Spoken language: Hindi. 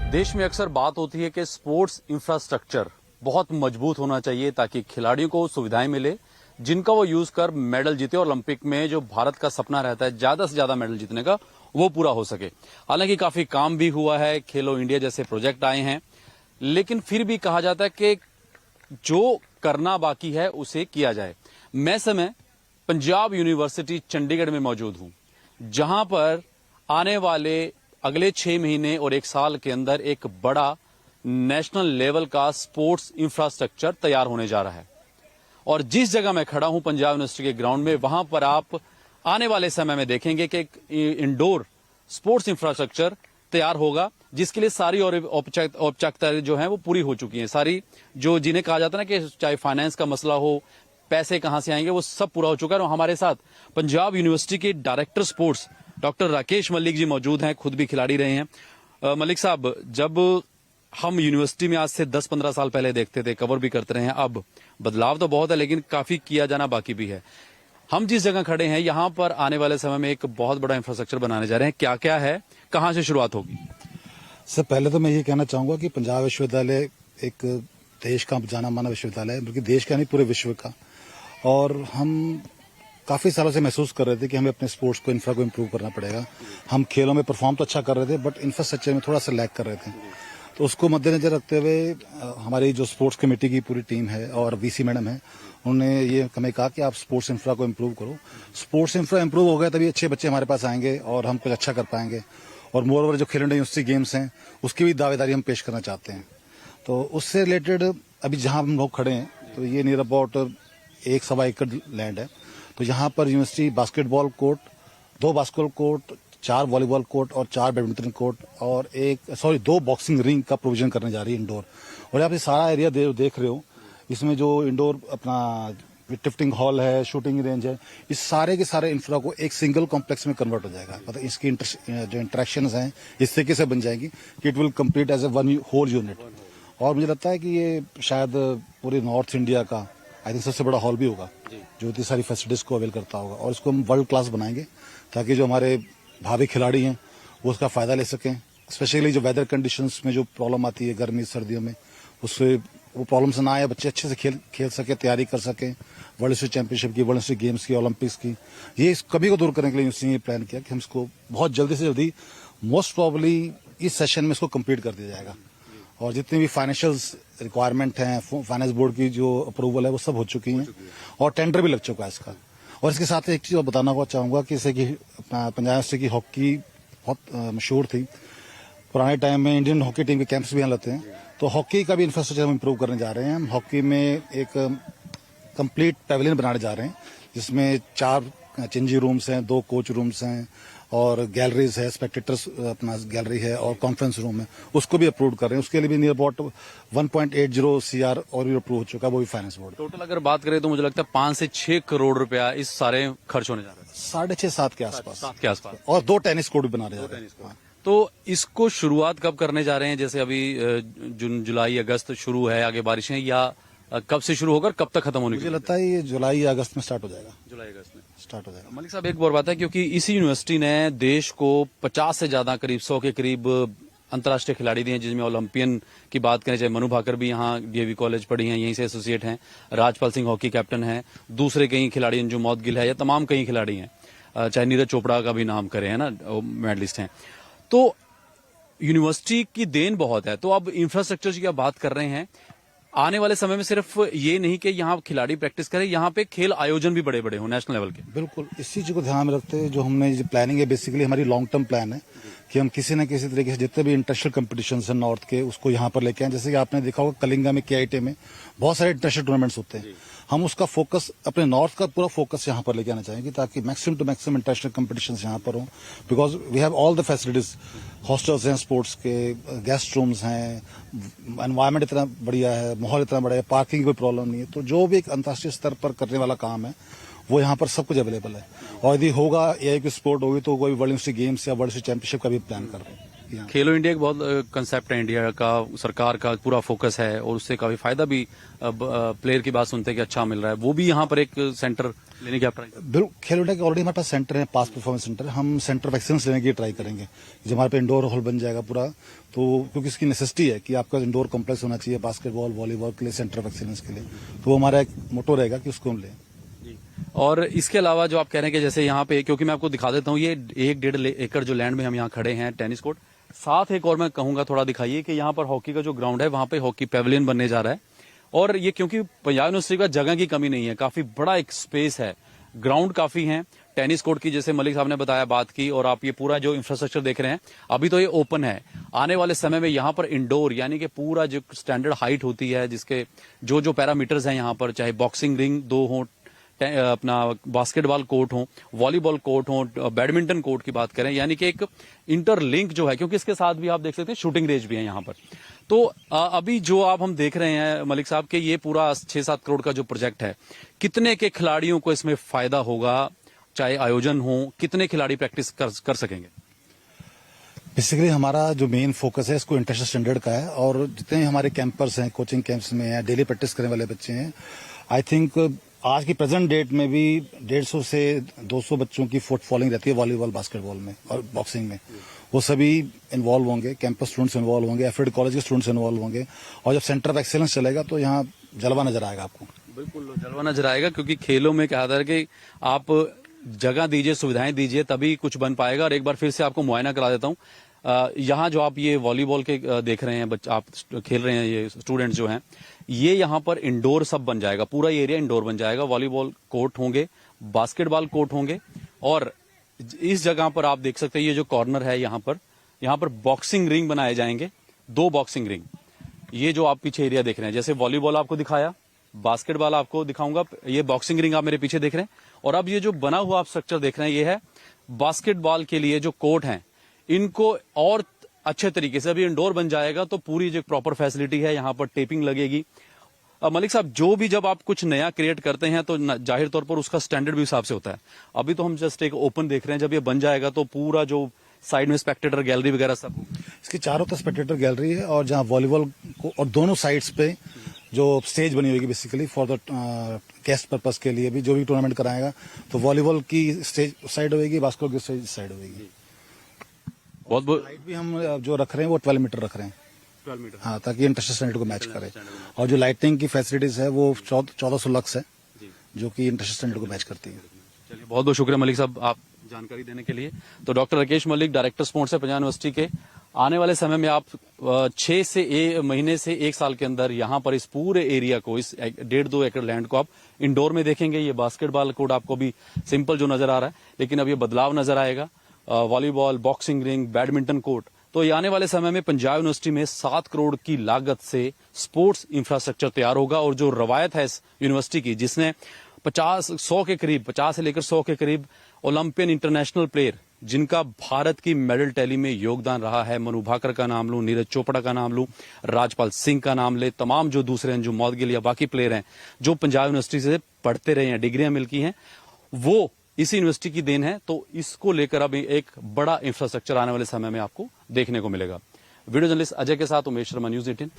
देश में अक्सर बात होती है कि स्पोर्ट्स इंफ्रास्ट्रक्चर बहुत मजबूत होना चाहिए ताकि खिलाड़ियों को सुविधाएं मिले जिनका वो यूज कर मेडल जीते और ओलंपिक में जो भारत का सपना रहता है ज्यादा से ज्यादा मेडल जीतने का वो पूरा हो सके। हालांकि काफी काम भी हुआ है, खेलो इंडिया जैसे प्रोजेक्ट आए हैं, लेकिन फिर भी कहा जाता है कि जो करना बाकी है उसे किया जाए। मैं समय पंजाब यूनिवर्सिटी चंडीगढ़ में मौजूद हूं, जहां पर आने वाले अगले 6 महीने और 1 साल के अंदर एक बड़ा नेशनल लेवल का स्पोर्ट्स इंफ्रास्ट्रक्चर तैयार होने जा रहा है। और जिस जगह मैं खड़ा हूं पंजाब यूनिवर्सिटी के ग्राउंड में, वहां पर आप आने वाले समय में देखेंगे कि एक इंडोर स्पोर्ट्स इंफ्रास्ट्रक्चर तैयार होगा, जिसके लिए सारी और औपचारिकताएं जो हैं वो पूरी हो चुकी हैं। सारी जो जिन्हें कहा जाता है ना कि चाहे फाइनेंस का मसला हो, पैसे कहां से आएंगे, वो सब पूरा हो चुका है। और हमारे साथ पंजाब यूनिवर्सिटी के director sports doctor Rakesh Malik ji मौजूद हैं, खुद भी खिलाड़ी रहे हैं। मलिक साहब, जब हम यूनिवर्सिटी में आज से 10-15 साल पहले देखते थे, कवर भी करते रहे हैं, अब बदलाव तो बहुत है लेकिन काफी किया जाना बाकी भी है। हम जिस जगह खड़े हैं यहाँ पर आने वाले समय में एक बहुत बड़ा इंफ्रास्ट्रक्चर बनाने जा रहे हैं, क्या क्या है, कहाँ से शुरुआत होगी? सर, पहले तो मैं ये कहना चाहूंगा कि पंजाब विश्वविद्यालय एक देश का जाना माना विश्वविद्यालय है, बल्कि देश का नहीं पूरे विश्व का। और हम काफी सालों से महसूस कर रहे थे कि हमें अपने स्पोर्ट्स को इंफ्रा को इम्प्रूव करना पड़ेगा। हम खेलों में परफॉर्म तो अच्छा कर रहे थे, बट इंफ्रास्ट्रक्चर में थोड़ा सा लैग कर रहे थे। तो उसको मद्देनजर रखते हुए हमारी जो स्पोर्ट्स कमेटी की पूरी टीम है और वीसी मैडम है, उन्होंने ये हमें कहा कि आप स्पोर्ट्स इंफ्रा को इम्प्रूव करो। स्पोर्ट्स इंफ्रा इम्प्रूव हो गया तभी अच्छे बच्चे हमारे पास आएंगे और हम कुछ अच्छा कर पाएंगे। और मोर ओवर जो खेलो इंडिया यूनिवर्सिटी गेम्स हैं उसकी भी दावेदारी हम पेश करना चाहते हैं। तो उससे रिलेटेड अभी जहां हम लोग खड़े हैं, तो ये नियर अबाउट 1.25 एकड़ लैंड है। तो यहाँ पर university basketball court, 2 basketball court, 4 volleyball court और 4 बैडमिंटन कोर्ट और 2 बॉक्सिंग रिंग का प्रोविजन करने जा रही है इंडोर। और आप ये सारा एरिया देख रहे हो, इसमें जो इंडोर अपना टिफ्टिंग हॉल है, शूटिंग रेंज है, इस सारे के सारे इंफ्रा को एक सिंगल कॉम्प्लेक्स में कन्वर्ट हो जाएगा। मतलब इसकी जो इंटरेक्शंस हैं इस तरीके से बन जाएंगी कि it will complete as a one whole unit. और मुझे लगता है कि ये शायद पूरे नॉर्थ इंडिया का आई थिंक सबसे बड़ा हॉल भी होगा जो इतनी सारी फैसिलिटीज को अवेल करता होगा। और इसको हम वर्ल्ड क्लास बनाएंगे ताकि जो हमारे भावी खिलाड़ी हैं वो उसका फायदा ले सकें। स्पेशली जो वेदर कंडीशंस में जो प्रॉब्लम आती है गर्मी सर्दियों में, उससे वो प्रॉब्लम से ना आए, बच्चे अच्छे से खेल सके, तैयारी कर सके वर्ल्ड स्टेट चैंपियनशिप की, वर्ल्ड स्टेट गेम्स की, ओलंपिक्स की। ये इस कमी को दूर करने के लिए यूनिवर्सिटी ने प्लान किया कि हम इसको बहुत जल्दी से जल्दी, मोस्ट प्रॉब्ली इस सेशन में इसको कंप्लीट कर दिया जाएगा। और जितनी भी फाइनेंशियल रिक्वायरमेंट हैं, फाइनेंस बोर्ड की जो अप्रूवल है वो सब हो चुकी हैं और टेंडर भी लग चुका है इसका। और इसके साथ एक चीज बताना चाहूंगा कि जैसे कि पंजाब यूनिवर्सिटी की हॉकी बहुत मशहूर थी पुराने टाइम में, इंडियन हॉकी टीम के कैंप्स भी यहाँ लगते हैं। तो हॉकी का भी इंफ्रास्ट्रक्चर हम इम्प्रूव करने जा रहे हैं। हम हॉकी में एक कंप्लीट पैवेलियन बनाने जा रहे हैं जिसमें 4 चेंजिंग रूम्स हैं, 2 कोच रूम्स हैं और गैलरीज है, स्पेक्टेटर्स अपना गैलरी है और कॉन्फ्रेंस रूम है। उसको भी अप्रूव कर रहे हैं। उसके लिए भी नियर अबाउट 1.80 CR और भी अप्रूव हो चुका है, वो भी फाइनेंस बोर्ड। टोटल अगर बात करें तो मुझे लगता है 5 से 6 करोड़ रुपया इस सारे खर्च होने जा रहे हैं। 6.5-7 के आसपास। 7 के आसपास। और 2 टेनिस कोर्ट भी बना रहे हैं। तो इसको शुरुआत कब करने जा रहे हैं? जैसे अभी जून, जुलाई, अगस्त शुरू है, आगे बारिशें, या कब से शुरू होकर कब तक खत्म होने? मुझे लगता है ये जुलाई या अगस्त में स्टार्ट हो जाएगा। जुलाई अगस्त में स्टार्ट हो जाएगा। मलिक साहब, एक और बात है, क्योंकि इसी यूनिवर्सिटी ने देश को 50 से ज्यादा, करीब 100 के करीब अंतर्राष्ट्रीय खिलाड़ी दिए हैं, जिसमें ओलंपियन की बात करें, चाहे मनु भाकर भी यहाँ डीएवी कॉलेज पढ़ी हैं, यहीं से एसोसिएट हैं, राजपाल सिंह हॉकी कैप्टन हैं, दूसरे कई खिलाड़ी हैं, जो मौत गिल है, या तमाम कई खिलाड़ी हैं, चाहे नीरज चोपड़ा का भी नाम करें, है ना, मेडलिस्ट हैं। तो यूनिवर्सिटी की देन बहुत है। तो अब इंफ्रास्ट्रक्चर की आप बात कर रहे हैं, आने वाले समय में सिर्फ ये नहीं कि यहाँ खिलाड़ी प्रैक्टिस करें, यहाँ पे खेल आयोजन भी बड़े बड़े हो नेशनल लेवल के। बिल्कुल, इसी चीज को ध्यान में रखते हुए जो हमने जो प्लानिंग है, बेसिकली हमारी लॉन्ग टर्म प्लान है कि हम किसी न किसी तरीके से जितने भी इंटरनेशनल कंपटीशन है नॉर्थ के, उसको यहाँ पर लेके आए। जैसे कि आपने देखा होगा कलिंगा में, KIT में बहुत सारे इंटरनेशनल टूर्नामेंट्स होते हैं। हम उसका फोकस, अपने नॉर्थ का पूरा फोकस यहाँ पर लेके आना चाहेंगे ताकि maximum to maximum international competitions यहाँ पर हों। Because we have all the facilities, hostels हैं स्पोर्ट्स के, गेस्ट रूम्स हैं, एनवायरमेंट इतना बढ़िया है, माहौल इतना बढ़िया है, पार्किंग की कोई प्रॉब्लम नहीं है। तो जो भी एक अंतर्राष्ट्रीय स्तर पर करने वाला काम है वो यहाँ पर सब कुछ अवेलेबल है। और यदि होगा AI की स्पोर्ट होगी तो कोई वर्ल्ड यूनिवर्सिटी गेम्स या वर्ल्ड यूनिवर्सिटी चैंपियनशिप का भी प्लान कर रहे हैं। यहाँ। खेलो इंडिया एक बहुत कंसेप्ट है इंडिया का, सरकार का पूरा फोकस है और उससे काफी फायदा भी प्लेयर की बात सुनते हैं कि अच्छा मिल रहा है, वो भी यहाँ पर एक सेंटर लेने की आप ट्राई बिल्कुल, खेलो इंडिया के ऑलरेडी हमारे पास सेंटर है, पास परफॉर्मेंस सेंटर। हम सेंटर ऑफ एक्सीलेंस लेने की ट्राई करेंगे, जब हमारे पे इंडोर हॉल बन जाएगा पूरा, तो क्योंकि इसकी नेसेसिटी है कि आपका इंडोर कॉम्प्लेक्स होना चाहिए बास्केटबॉल वॉलीबॉल के लिए, सेंटर ऑफ एक्सीलेंस के लिए, तो वो हमारा एक मोटो रहेगा कि उसको हम लें। और इसके अलावा जो आप कह रहे हैं कि जैसे यहाँ पे, क्योंकि मैं आपको दिखा देता हूँ, ये 1-1.5 एकड़ जो लैंड में हम यहाँ खड़े हैं, टेनिस कोर्ट, साथ एक और मैं कहूंगा थोड़ा दिखाइए कि यहाँ पर हॉकी का जो ग्राउंड है वहां पे हॉकी पैवेलियन बनने जा रहा है। और ये क्योंकि पंजाब यूनिवर्सिटी का जगह की कमी नहीं है, काफी बड़ा एक स्पेस है, ग्राउंड काफी है, टेनिस कोर्ट की जैसे मलिक साहब ने बताया बात की, और आप ये पूरा जो इंफ्रास्ट्रक्चर देख रहे हैं अभी तो ये ओपन है। आने वाले समय में यहाँ पर इंडोर यानी कि पूरा जो स्टैंडर्ड हाइट होती है, जिसके जो जो पैरामीटर्स हैं यहाँ पर, चाहे बॉक्सिंग रिंग 2 हो, अपना बास्केटबॉल कोर्ट हो, वॉलीबॉल कोर्ट हो, बैडमिंटन कोर्ट की बात करें, यानी कि एक इंटरलिंक जो है, क्योंकि इसके साथ भी आप देख सकते हैं शूटिंग रेंज भी है यहाँ पर। तो अभी जो आप हम देख रहे हैं मलिक साहब के, ये पूरा 6-7 करोड़ का जो प्रोजेक्ट है, कितने के खिलाड़ियों को इसमें फायदा होगा, चाहे आयोजन हो, कितने खिलाड़ी प्रैक्टिस कर सकेंगे? बेसिकली हमारा जो मेन फोकस है इसको इंटरनेशनल स्टैंडर्ड का है, और जितने हमारे कैंपर्स हैं, कोचिंग कैंप्स में हैं, डेली प्रैक्टिस करने वाले बच्चे हैं, आई थिंक आज की प्रेजेंट डेट में भी 150 से 200 बच्चों की फुटफॉलिंग रहती है वॉलीबॉल, बास्केटबॉल में और बॉक्सिंग में। वो सभी इन्वॉल्व होंगे, कैंपस स्टूडेंट्स इन्वॉल्व होंगे, एफिड कॉलेज के स्टूडेंट्स इन्वॉल्व होंगे, और जब सेंटर ऑफ एक्सीलेंस चलेगा तो यहाँ जलवा नजर आएगा आपको। बिल्कुल जलवा नजर आएगा, क्योंकि खेलों में क्या है कि आप जगह दीजिए, सुविधाएं दीजिए, तभी कुछ बन पाएगा। और एक बार फिर से आपको मुआयना करा देता हूँ, यहाँ जो आप ये वॉलीबॉल के देख रहे हैं, आप खेल रहे हैं, ये स्टूडेंट्स जो हैं, ये यहाँ पर इंडोर सब बन जाएगा, पूरा ये एरिया इंडोर बन जाएगा। वॉलीबॉल कोर्ट होंगे, बास्केटबॉल कोर्ट होंगे, और इस जगह पर आप देख सकते हैं ये जो कॉर्नर है यहाँ पर बॉक्सिंग रिंग बनाए जाएंगे, 2 बॉक्सिंग रिंग। ये जो आप पीछे एरिया देख रहे हैं, जैसे वॉलीबॉल आपको दिखाया, बास्केटबॉल आपको दिखाऊंगा, ये बॉक्सिंग रिंग आप मेरे पीछे देख रहे हैं। और अब ये जो बना हुआ आप स्ट्रक्चर देख रहे हैं, ये है बास्केटबॉल के लिए जो कोर्ट हैं, इनको और अच्छे तरीके से, अभी इंडोर बन जाएगा तो पूरी जो प्रॉपर फैसिलिटी है, यहाँ पर टेपिंग लगेगी। मलिक साहब, जो भी जब आप कुछ नया क्रिएट करते हैं तो जाहिर तौर पर उसका स्टैंडर्ड भी हिसाब से होता है। अभी तो हम जस्ट एक ओपन देख रहे हैं, जब ये बन जाएगा तो पूरा जो साइड में स्पेक्टेटर गैलरी वगैरह सब, इसकी चारों तरफ स्पेक्टेटर गैलरी है, और जहाँ वॉलीबॉल को, और दोनों साइड्स पे जो स्टेज बनी होगी basically for the guest purpose के लिए भी, जो भी टूर्नामेंट कराएगा तो वॉलीबॉल की स्टेज साइड होगी, बास्केटबॉल की स्टेज साइड होगी। बहुत लाइट भी हम जो रख रहे हैं वो 12 मीटर रख रहे हैं, 12 मीटर, हाँ, ताकि इंटरनेशनल स्टैंडर्ड को मैच करे। और जो लाइटिंग की फैसिलिटीज है वो 1400 लक्स है, जो कि इंटरनेशनल स्टैंडर्ड को मैच करती है। चलिए, बहुत बहुत शुक्रिया मलिक साहब आप जानकारी देने के लिए। तो doctor Rakesh Malik, director sports है पंजाब यूनिवर्सिटी के। आने वाले समय में आप 6 से 1 महीने से 1 साल के अंदर यहाँ पर इस पूरे एरिया को, इस 1.5-2 एकड़ लैंड को आप इंडोर में देखेंगे। ये बास्केटबॉल कोर्ट आपको भी सिंपल जो नजर आ रहा है, लेकिन अब ये बदलाव नजर आएगा, volleyball, boxing ring, badminton court. तो ये आने वाले समय में पंजाब यूनिवर्सिटी में 7 करोड़ की लागत से स्पोर्ट्स इंफ्रास्ट्रक्चर तैयार होगा। और जो रवायत है इस यूनिवर्सिटी की, जिसने 50 से लेकर 100 के करीब ओलंपियन इंटरनेशनल प्लेयर जिनका भारत की मेडल टैली में योगदान रहा है, मनु भाकर का नाम लूं, नीरज चोपड़ा का नाम लूं, राजपाल सिंह का नाम ले, तमाम जो दूसरे हैं, जो मौदगिल या बाकी प्लेयर हैं, जो पंजाब यूनिवर्सिटी से पढ़ते रहे हैं, डिग्रियां मिलती हैं, वो इसी यूनिवर्सिटी की देन है। तो इसको लेकर अब एक बड़ा इंफ्रास्ट्रक्चर आने वाले समय में आपको देखने को मिलेगा। वीडियो जर्नलिस्ट अजय के साथ उमेश शर्मा, न्यूज़ 18।